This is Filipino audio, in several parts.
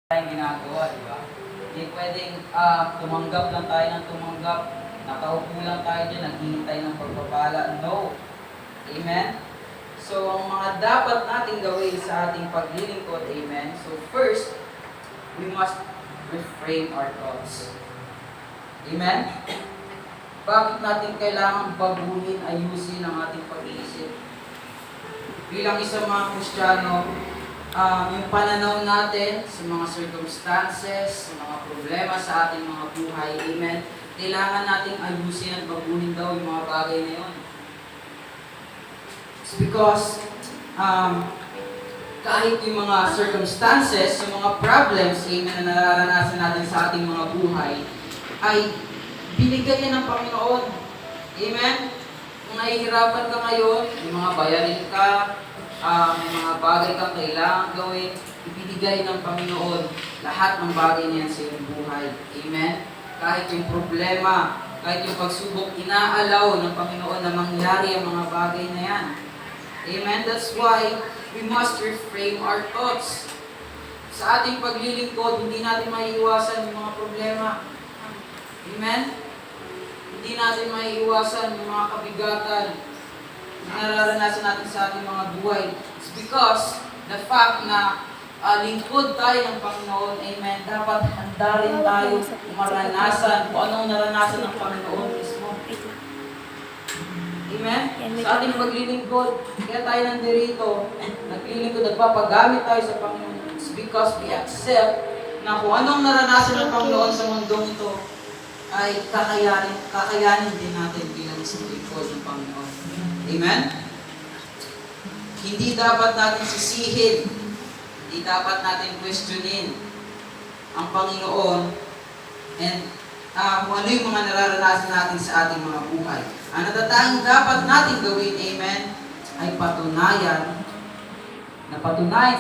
tayong ginagawa, di ba? Hindi pwedeng tumanggap lang tayo ng tumanggap, nakaupo lang tayo dyan, naghihintay ng pagpapala. No. Amen? So, ang mga dapat natin gawin sa ating paglilingkod, amen? So, first, we must reframe our thoughts. Amen? Bakit natin kailangan baguhin, ayusin ang ating pag-iisip? Bilang isang mga Kristiyano, yung pananaw natin sa mga circumstances, sa mga problema sa ating mga buhay, amen, kailangan nating ayusin at baguhin daw yung mga bagay na yun. It's because kahit yung mga circumstances, yung mga problems, amen, na nararanasan natin sa ating mga buhay, ay binigay yan ng Panginoon. Amen? Kung nahihirapan ka ngayon, yung mga bayarin ka, may mga bagay kang kailangan gawin, ibinigay ng Panginoon lahat ng bagay niyan sa iyong buhay. Amen? Kahit yung problema, kahit yung pagsubok, inaalaw ng Panginoon na mangyari ang mga bagay na yan. Amen? That's why we must reframe our thoughts. Sa ating paglilingkod, hindi natin maiiwasan yung mga problema. Amen? Hindi natin maiiwasan yung mga kabigatan na nararanasan natin sa ating mga buhay. It's because the fact na lingkod tayo ng Panginoon, amen, dapat handa rin tayo maranasan kung anong naranasan ng Panginoon mismo. Amen? Sa ating paglilingkod, kaya tayo nandirito, naglilingkod, nagpapagamit tayo sa Panginoon. It's because we accept na kung anong naranasan ng Panginoon sa mundong ito, ay kakayanin din natin bilang isang lingkod ng Panginoon. Amen? Hindi dapat natin sisihin, hindi dapat natin questionin ang Panginoon and kung ano yung mga nararanasan natin sa ating mga buhay. Ang natatanging dapat natin gawin, amen, ay patunayan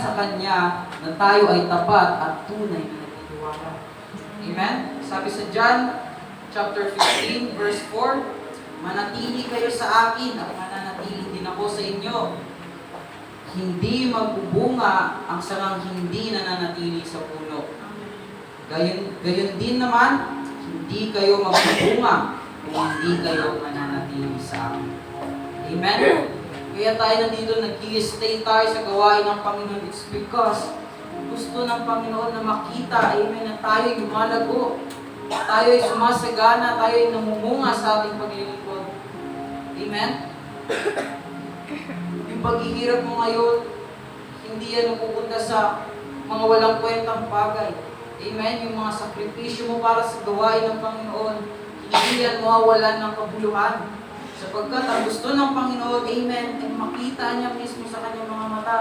sa Kanya na tayo ay tapat at tunay na nagtitiwala. Amen? Sabi sa John chapter 15, verse 4, manatili kayo sa akin at mananatili din ako sa inyo. Hindi magbubunga ang sangang hindi nananatili sa puno. Gayon din naman, hindi kayo magbubunga kung hindi kayo mananatili sa akin. Amen? Kaya tayo nandito, nag-i-stay tayo sa gawain ng Panginoon. It's because gusto ng Panginoon na makita, amen, na tayo ay lumalago. Tayo ay sumasagana, tayo ay namumunga sa ating paglilingkod. Amen? Yung paghihirap mo ngayon, hindi yan pupunta sa mga walang kwentang bagay. Amen? Yung mga sakripisyo mo para sa gawain ng Panginoon, hindi yan mawawalan ng kabuluhan. Sapagkat ang gusto ng Panginoon, amen, ay makita niya mismo sa kanyang mga mata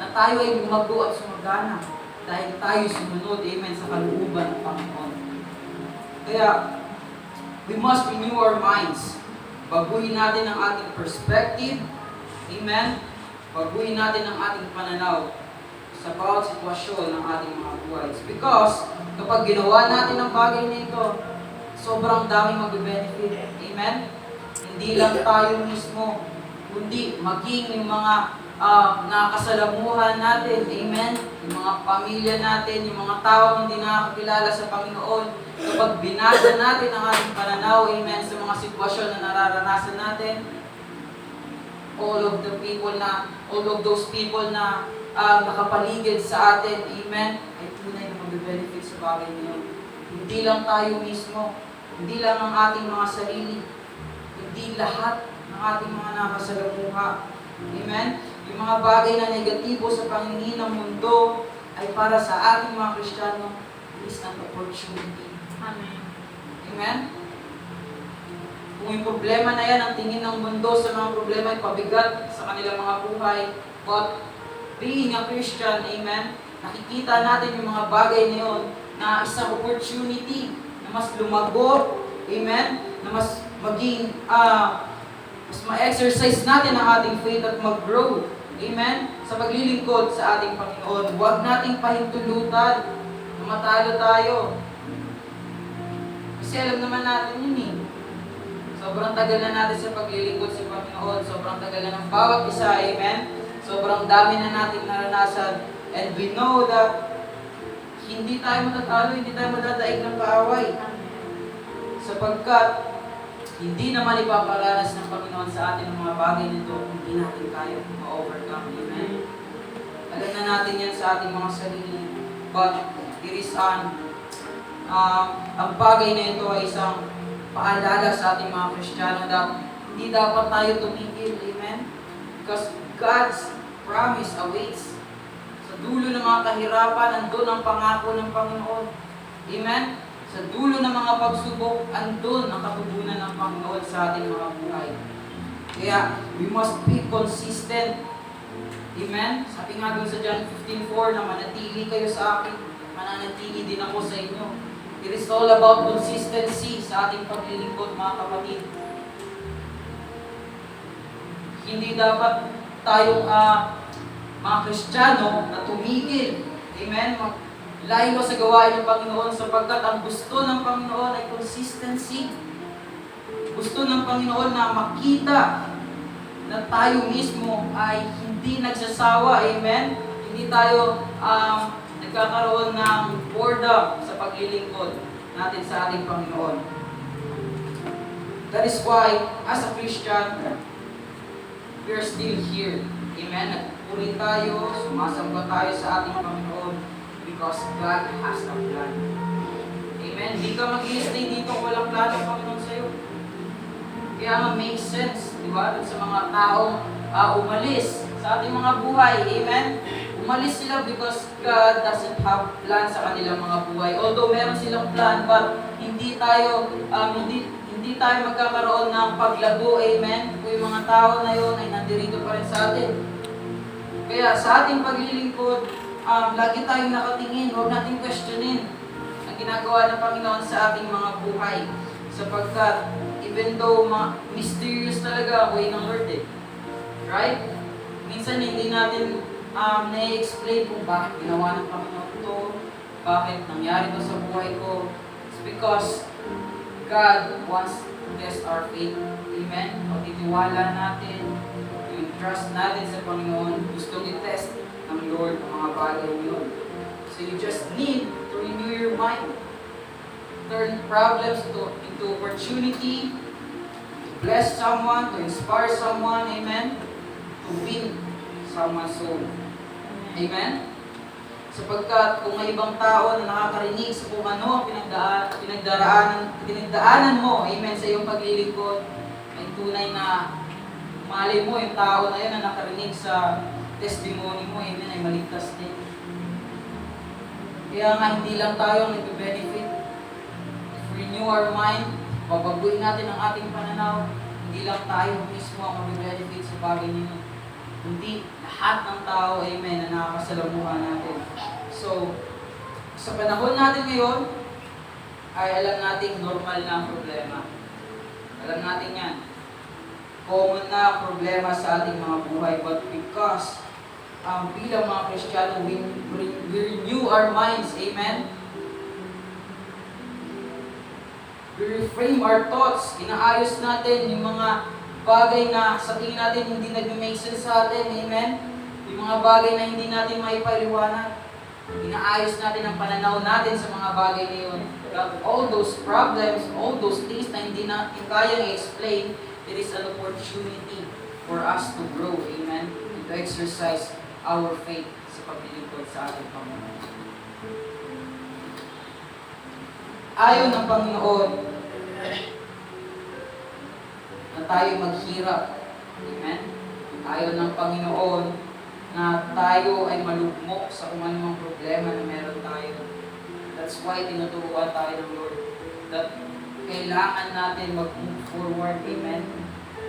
na tayo ay lumago at sumagana dahil tayo sumunod, amen, sa kalooban ng Panginoon. Kaya, we must renew our minds. Baguhin natin ang ating perspective. Amen? Baguhin natin ang ating pananaw sa bawat sitwasyon ng ating mga buhay. It's because, kapag ginawa natin ang bagay na ito, sobrang daming mag-benefit. Amen? Hindi lang tayo mismo, kundi maging yung mga nakasalamuhan natin. Amen? Yung mga pamilya natin, yung mga tao hindi nakakilala sa Panginoon. Kapag binasa natin ang ating pananaw, amen, sa mga sitwasyon na nararanasan natin, all of those people na nakapaligid sa atin, amen, ay tunay na mag-benefit sa bagay niyo. Hindi lang tayo mismo, hindi lang ang ating mga sarili, hindi lahat ng ating mga nakasalamuha. Amen? Yung mga bagay na negatibo sa paningin ng mundo ay para sa ating mga Kristiyano, is an opportunity. Amen. Amen? Kung yung problema na yan, ang tingin ng mundo sa mga problema ay pabigat sa kanilang mga buhay, but being a Christian, amen, nakikita natin yung mga bagay na yun na isang opportunity na mas lumago, amen, na mas maging, mas ma-exercise natin ang ating faith at mag-grow, amen, sa paglilingkod sa ating Panginoon. Huwag nating pahintulutan na matalo tayo. Kasi alam naman natin yun eh. Sobrang tagal na natin sa paglilingkod sa Panginoon. Sobrang tagal na ng bawat isa, amen? Sobrang dami na natin naranasan. And we know that hindi tayo matatalo, hindi tayo madadaig ng kaaway. Sapagkat hindi naman ipaparanas ng Panginoon sa atin ang mga bagay nito kung hindi natin kaya ma-overcome. Amen? Alam na natin yan sa ating mga sarili. But it is ang bagay na ito ay isang paalala sa ating mga Kristiyano na hindi dapat tayo tumigil. Amen? Because God's promise awaits. Sa dulo ng mga kahirapan, andun ang pangako ng Panginoon. Amen? Sa dulo ng mga pagsubok, andun ang katugunan ng Panginoon sa ating mga buhay. Kaya, we must be consistent. Amen? Sabi nga dun sa John 15:4 na manatili kayo sa akin, mananatili din ako sa inyo. It is all about consistency sa ating paglilingkod, mga kapatid. Hindi dapat tayong mga Kristiyano na tumigil. Amen? Layo sa gawain ng Panginoon sapagkat ang gusto ng Panginoon ay consistency. Gusto ng Panginoon na makita na tayo mismo ay hindi nagsasawa. Amen? Hindi tayo nagkakaroon ng boredom sa paglilingkod natin sa ating Panginoon. That is why, as a Christian, we are still here. Amen? Nagpupuri tayo, sumasamba tayo sa ating Panginoon because God has a plan. Amen? Hindi ka mag-i-stay dito kung walang plano ng Panginoon sa'yo. Kaya nga make sense, di ba? Sa mga taong umalis sa ating mga buhay. Amen? Umalis sila because God doesn't have plan sa kanilang mga buhay. Although meron silang plan, but hindi tayo magkakaroon ng paglago. Amen? Kung yung mga tao na yun ay nandirito pa rin sa atin. Kaya sa ating paglilingkod, lagi tayong nakatingin. Huwag natin questionin ang ginagawa ng Panginoon sa ating mga buhay. Sapagkat, even though mysterious talaga ang way ng Lord right? Minsan hindi natin na-explain kung bakit ginawa ng Panginoon ito, bakit nangyari ito sa buhay ko. It's because God wants to test our faith. Amen? Pagtitiwala natin, yung trust natin sa Panginoon, gustong i-test ng Lord ang mga bagay yun. So you just need to renew your mind. Turn problems into opportunity, to bless someone, to inspire someone, amen? To win someone's soul. Amen? Sapagkat kung may ibang tao na nakakarinig sa kung ano ang pinagdaanan mo, amen, sa iyong paglilingkod, ay tunay na malay mo yung tao na yun na nakarinig sa testimony mo, amen, ay maligtas din. Kaya nga hindi lang tayo ang nag-benefit. If we renew our mind, babaguhin natin ang ating pananaw, hindi lang tayo mismo ang mag-benefit sa bagay niyo. Hindi lahat ng tao, amen, na nakakasalamuhan natin. So, sa panahon natin ngayon, ay alam nating normal na ang problema. Alam natin yan. Common na ang problema sa ating mga buhay. But because bilang mga Kristiyano, we renew our minds, amen? We reframe our thoughts. Inaayos natin yung mga bagay na sa tingin natin hindi nag-make sense sa atin. Amen? Yung mga bagay na hindi natin maipaliwanag. Inaayos natin ang pananaw natin sa mga bagay na yun. All those problems, all those things na hindi natin kayang i-explain, it is an opportunity for us to grow. Amen? And to exercise our faith sa paglilingkod sa ating Panginoon. Ayaw ng Panginoon na tayo maghirap. Amen? Ayaw ng Panginoon na tayo ay malugmok sa kung anumang problema na meron tayo. That's why tinuturuan tayo ng Lord that kailangan natin mag-move forward. Amen?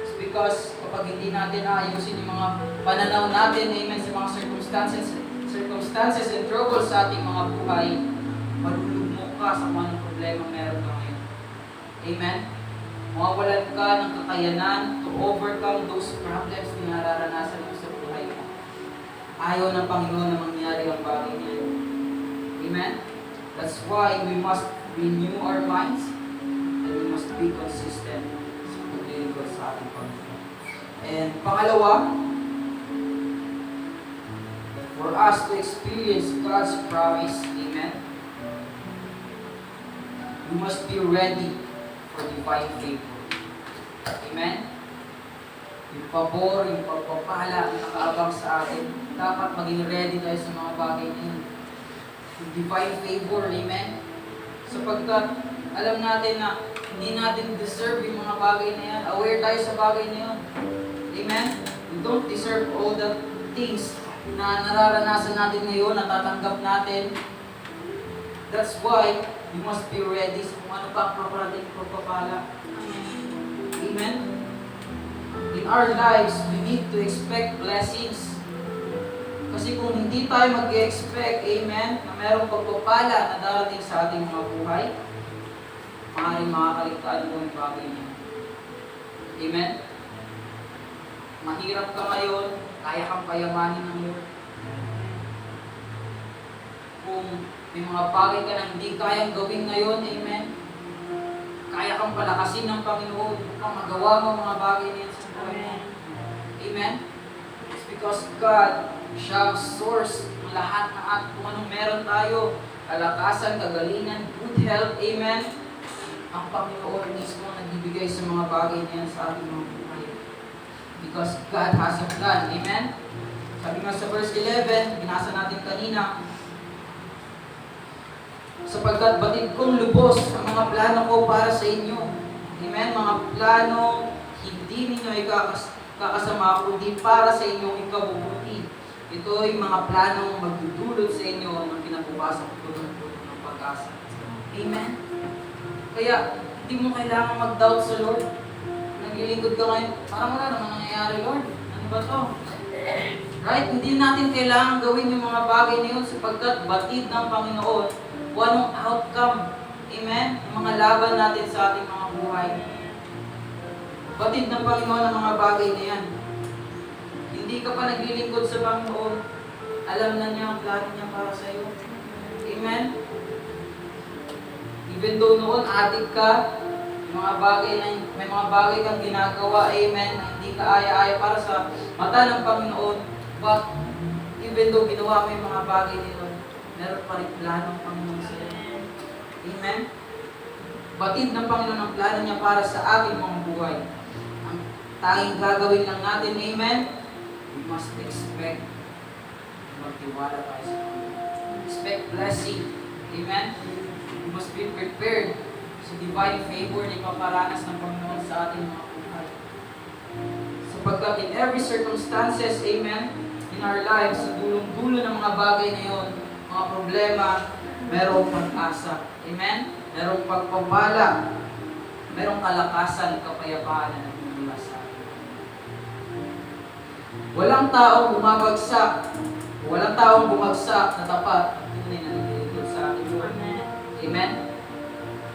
It's because kapag hindi natin ayusin yung mga pananaw natin, amen, sa mga circumstances and troubles sa ating mga buhay, malulugmok ka sa kung anong problema meron ka ngayon. Amen? Mawawalan ka ng kakayanan to overcome those problems na nararanasan mo sa buhay mo. Ayaw ng Panginoon na mangyari ang bagay niya. Amen? That's why we must renew our minds and we must be consistent sa paglilingkod sa ating Panginoon. And pangalawa, for us to experience God's promise, amen, We must be ready for divine favor. Amen? Yung pabor, yung pagpapala, ang nakaabang sa atin, dapat maging ready tayo sa mga bagay na yun. Yung divine favor, amen? Sapagkat alam natin na hindi natin deserve yung mga bagay na yan. Aware tayo sa bagay na yun. Amen? We don't deserve all the things na nararanasan natin ngayon, natatanggap natin. That's why we must be ready sa kung ano pa ang paparating pagpapala. Amen? In our lives, we need to expect blessings. Kasi kung hindi tayo mag-expect, amen, na merong pagpapala na darating sa ating mga buhay, maaaring makakaligtaan mo yung bagay niya. Amen? Mahirap ka ngayon, kaya kang payamanin ng Lord. Kung may mga bagay ka na hindi kayang gawin ngayon, amen, kaya kang palakasin ng Panginoon upang magawa mo mga bagay niya sa buhay mo. Amen? It's because God, siya ang source ng lahat ng kung anong meron tayo. Kalakasan, kagalingan, good health, amen? Ang Panginoon mismo ang nagbibigay sa mga bagay niya sa ating mga buhay. Because God has a plan, amen? Sabi nga sa verse 11, binasa natin kanina, sapagkat batid kong lubos ang mga plano ko para sa inyo. Amen? Mga plano, hindi ninyo kakasama, kundi para sa inyong ikabubuti. Ito ay mga planong magdudulot sa inyo ng kinabukasan ng pag-asa. Amen? Kaya, hindi mo kailangan mag-doubt sa Lord. Naglilingkod ka ngayon, parang wala naman nangyayari, Lord. Ano ba to? Right? Hindi natin kailangan gawin yung mga bagay na yun sapagkat batid ng Panginoon kung anong outcome, amen, ng mga laban natin sa ating mga buhay. Batid ng Panginoon ang mga bagay na yan. Hindi ka pa naglilingkod sa Panginoon, alam na niya ang plano niya para sa iyo. Amen? Even though noon adik ka, may mga bagay kang ginagawa, amen, na hindi ka aya-aya para sa mata ng Panginoon, but even though ginawa mo yung mga bagay nito, meron pa rin plano ng Panginoon sa iyo. Amen? Batid ng Panginoon ang plano niya para sa ating mga buhay. Ang tanging gagawin lang natin, amen, we must expect magtiwala tayo sa Panginoon. Expect blessing. Amen? We must be prepared sa divine favor na ipaparanas ng Panginoon sa ating mga buhay. Sapagkat in every circumstances, amen, in our lives, sa dulong-dulo ng mga bagay na yun, mga problema, merong pag-asa. Amen? Merong pagpapala. Merong kalakasan, kapayapaan na nagmumula sa atin. Walang taong bumagsak na tapat at tunay na naglilingkod sa ating Lord. Amen?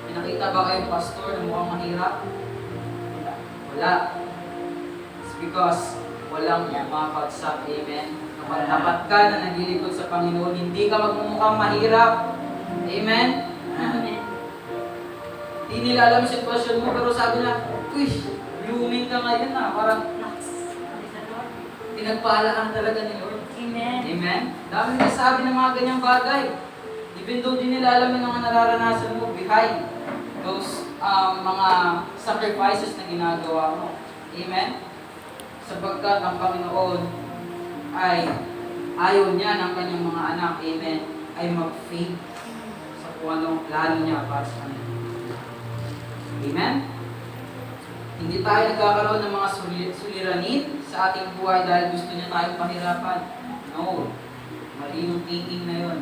Pinakita ba kayong pastor na mukhang mahirap? Wala. It's because walang bumabagsak. Amen? Kapag tapat ka na naglilingkod sa Panginoon, hindi ka magmumukhang mahirap. Amen? Amen. Hindi nila alam yung sitwasyon mo, pero sabi na, uy, blooming ka ngayon na. Parang, pinagpalaan talaga ni Lord. Amen. Amen? Dami nila sabi ng mga ganyang bagay. Even though di nila alam yung mga nararanasan mo behind those mga sacrifices na ginagawa mo. Amen? Sapagkat ang Panginoon ay ayaw niya ng kanyang mga anak, amen, ay mag-faith sa kung anong plano niya para sa kanila. Amen? Hindi tayo nagkakaroon ng mga suliranin sa ating buhay dahil gusto niya tayong pahirapan. No. Mali yung thinking na yun.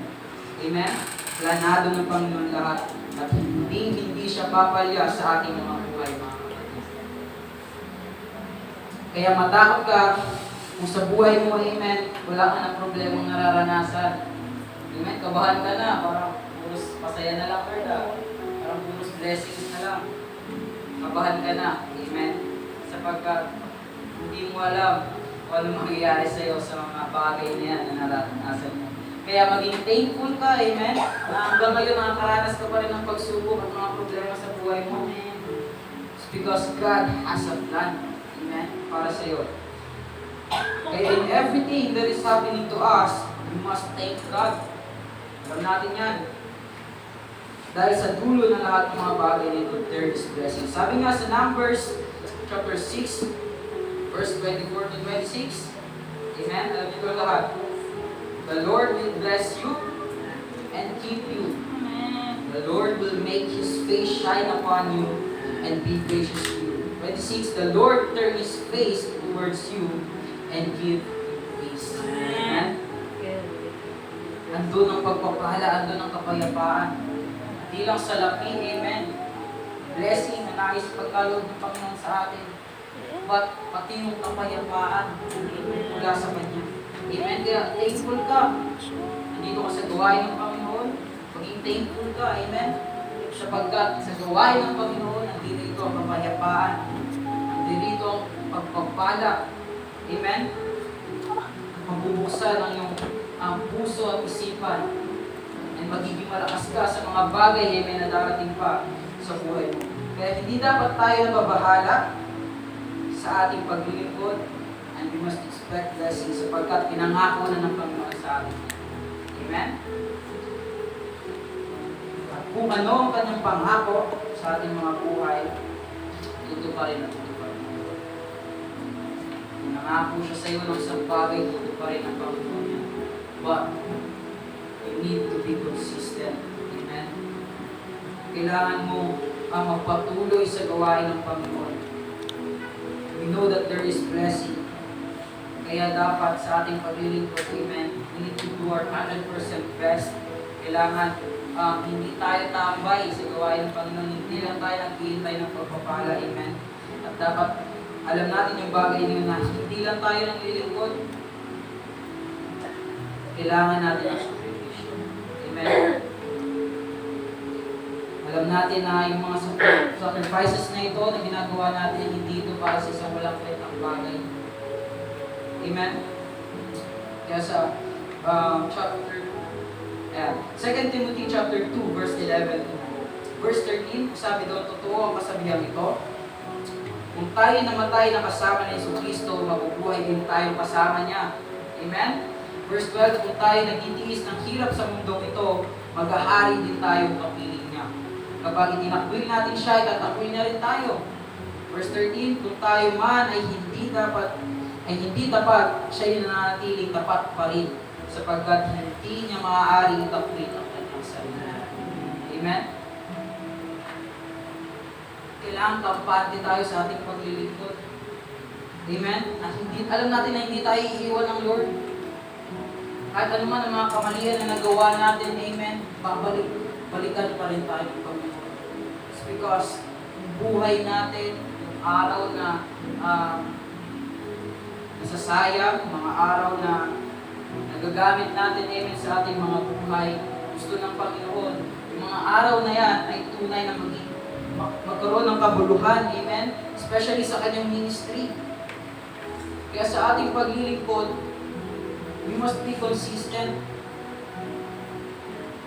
Amen? Planado ng Panginoon lahat at hindi siya papalya sa ating mga buhay, mga kapatid. Kaya matakot ka kung sa buhay mo, amen, wala ka ng problemang nararanasan. Amen? Kabahan ka na, parang puros pasaya na lang, Lord. Parang puros blessings na lang. Kabahan ka na, amen? Sapagkat hindi mo alam kung ano mangyayari sa iyo sa mga bagay na yan na nararanasan mo. Kaya maging thankful ka, amen? Na hanggang ngayon nakakaranas ka pa rin ng pagsubok at mga problema sa buhay mo. It's because God has a plan, amen, para sa iyo. Kaya in everything that is happening to us, we must thank God. Alam natin yan. Dahil sa dulo ng lahat ng mga bagay nito, there is blessing. Sabi nga sa Numbers chapter 6, verse 24 to 26. Amen? Alam niyo ito lahat. The Lord will bless you and keep you. The Lord will make His face shine upon you and be gracious to you. 26. The Lord turn His face towards you and give you peace. Amen? Andun ang pagpapala, andun ang kapayapaan. Hindi lang sa lapi, amen. Blessing na nais pagkaloob ng Panginoon sa atin. But pati yung kapayapaan mula sa Kanya. Amen. Kaya thankful ka. Nandito ka sa gawain ng Panginoon. Maging thankful ka. Amen. Sapagkat sa gawain ng Panginoon, nandito ang kapayapaan. Nandito ang pagpapala. Amen. Mabubuksan ang iyong puso at isipan. And magiging malakas ka sa mga bagay, amen, na darating pa sa buhay mo. Kaya hindi dapat tayo nababahala sa ating paglilingkod, and we must expect blessings sapagkat pinangako na ng Panginoon sa atin. Amen? At kung ano ang kanyang pangako sa ating mga buhay, tutuparin at tutuparin. Kung nangako siya sa iyo ng isang bagay, tutuparin ang Panginoon niya. But you need to be consistent. Amen? Kailangan mo magpatuloy sa gawain ng Panginoon. We know that there is blessing. Kaya dapat sa ating paglilingkod, amen, we need to do our 100% best. Kailangan hindi tayo tambay sa gawain ng Panginoon. Hindi lang tayo naghihintay ng pagpapala, amen. At dapat alam natin yung bagay niyo na hindi lang tayo naglilingkod. Kailangan natin ang sakripisyo. Amen. Alam natin na yung mga sacrifices na ito na ginagawa natin, hindi ito para sa isang walang kwentang bagay. Amen? Kaya sa chapter 2 Timothy chapter 2, verse 11 to verse 13, sabi doon, totoo ang kasabihan ito. Kung tayo namatay na kasama ni Jesucristo, mabubuhay din tayo kasama niya. Amen? Verse 12, kung tayo nagtitiis ng hirap sa mundong ito, maghahari din tayo kapiling niya. Kapag itinakwil natin siya, itatakwil niya rin tayo. Verse 13, kung tayo man ay hindi tapat, siya ay nananatiling tapat pa rin, sapagkat hindi niya maaaring itakwil ang kanyang sarili. Amen? Kailangan kampante tayo sa ating paglilingkod. Amen? At alam natin na hindi tayo iiwan ng Lord. Kahit ano man ang mga kamalian na nagawa natin, amen, balikan pa rin tayo ng Panginoon. It's because buhay natin, yung araw na nasasayang, mga araw na nagagamit natin, amen, sa ating mga buhay, gusto ng Panginoon. Yung mga araw na yan ay tunay na magkaroon ng kabuluhan, amen, especially sa kanyang ministry. Kaya sa ating paglilingkod, we must be consistent.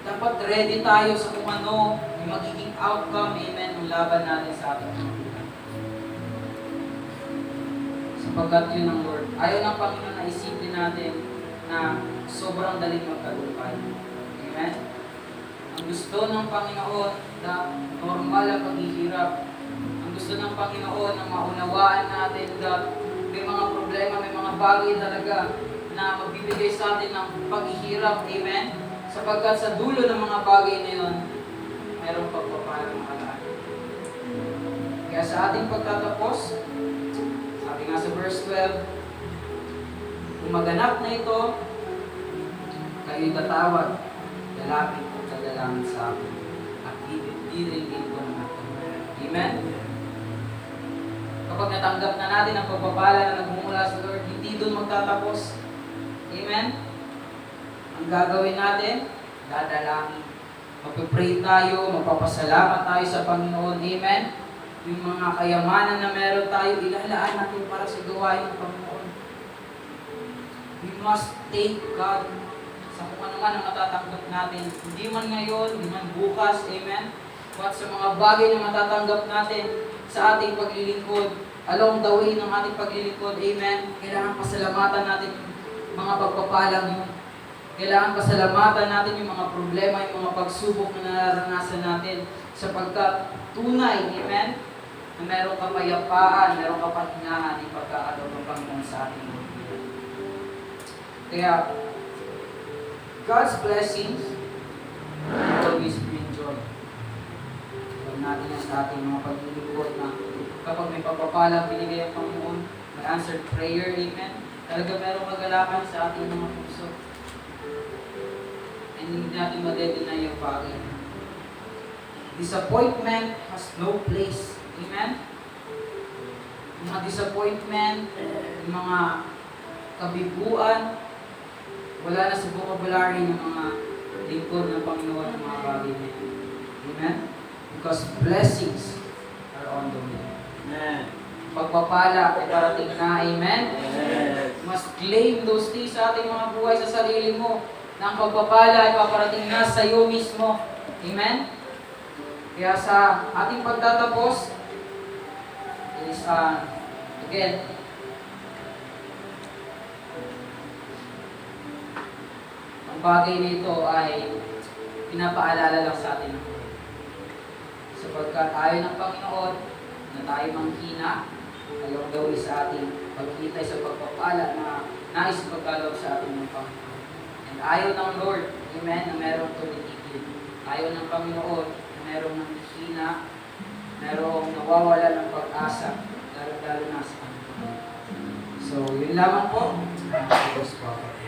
Dapat ready tayo sa kung ano yung magiging outcome, amen, ng laban natin sa ating buhay. Sapagkat yun ang Lord. Ayaw ng Panginoon na isipin natin na sobrang daling magtagumpay. Amen? Ang gusto ng Panginoon na normal ang paghihirap. Ang gusto ng Panginoon na maunawaan natin na may mga problema, may mga bagay talaga na magbibigay sa atin ng paghihirap. Amen? Sapagkat sa dulo ng mga bagay na yun, mayroong pagpapalang makalaan. Kaya sa ating pagtatapos, sabi nga sa verse 12, kung maganap na ito, kayo'y tatawag, lalapit at dadalangin sa akin, at didirin ko ng atin. Amen? Kapag natanggap na natin ang pagpapala na nagmumula sa Lord, hindi doon magtatapos. Amen? Ang gagawin natin, dadalangin. Magpipray tayo, magpapasalamat tayo sa Panginoon. Amen? Yung mga kayamanan na meron tayo, ilalaan natin para sa gawain ng Panginoon. We must thank God sa kung ano man ang matatanggap natin. Hindi man ngayon, hindi man bukas. Amen? But sa mga bagay na matatanggap natin sa ating paglilingkod, along the way ng ating paglilingkod, amen, kailangan pasalamatan natin mga pagpapalang yun. Kailangan pasalamatan natin yung mga problema, yung mga pagsubok na nararanasan natin sapagkat tunay, amen, na merong kapayapaan, merong kapahingahan yung pagkakalob ng Panginoon sa ating buhay. Kaya, God's blessings will always bring joy. Huwag natin yan sa ating mga paglilingkod na kapag may pagpapalang binigay ang Panginoon, may answered prayer, amen, talaga merong magalakan sa ating mga puso. And hindi natin madedeny yung bagay. Disappointment has no place. Amen? Yung mga disappointment, yung mga kabiguan, wala na sa vocabulary ng mga lingkod ng Panginoon ng mga bagay na yun. Amen? Because blessings are on the way. Amen. Pagpapala ay parating na. Amen? Amen. Must claim those things sa ating mga buhay sa sarili mo na ang pagpapala ay paparating na sa iyo mismo. Amen? Kaya sa ating pagtatapos is, again, ang bagay nito ay pinapaalala lang sa atin ng Panginoon. Sapagkat ayon ng Panginoon na tayo manghina, ayaw gawin sa ating pagkitay sa pagpapala na nais pagkaloob sa atin ng Panginoon. And ayaw ng Lord, amen, na merong tumitigil. Ayaw ng Panginoon na merong nanghihina, merong nawawala ng pag-asa, lalo na sa Panginoon. So, yun lamang po. Tapos po ako.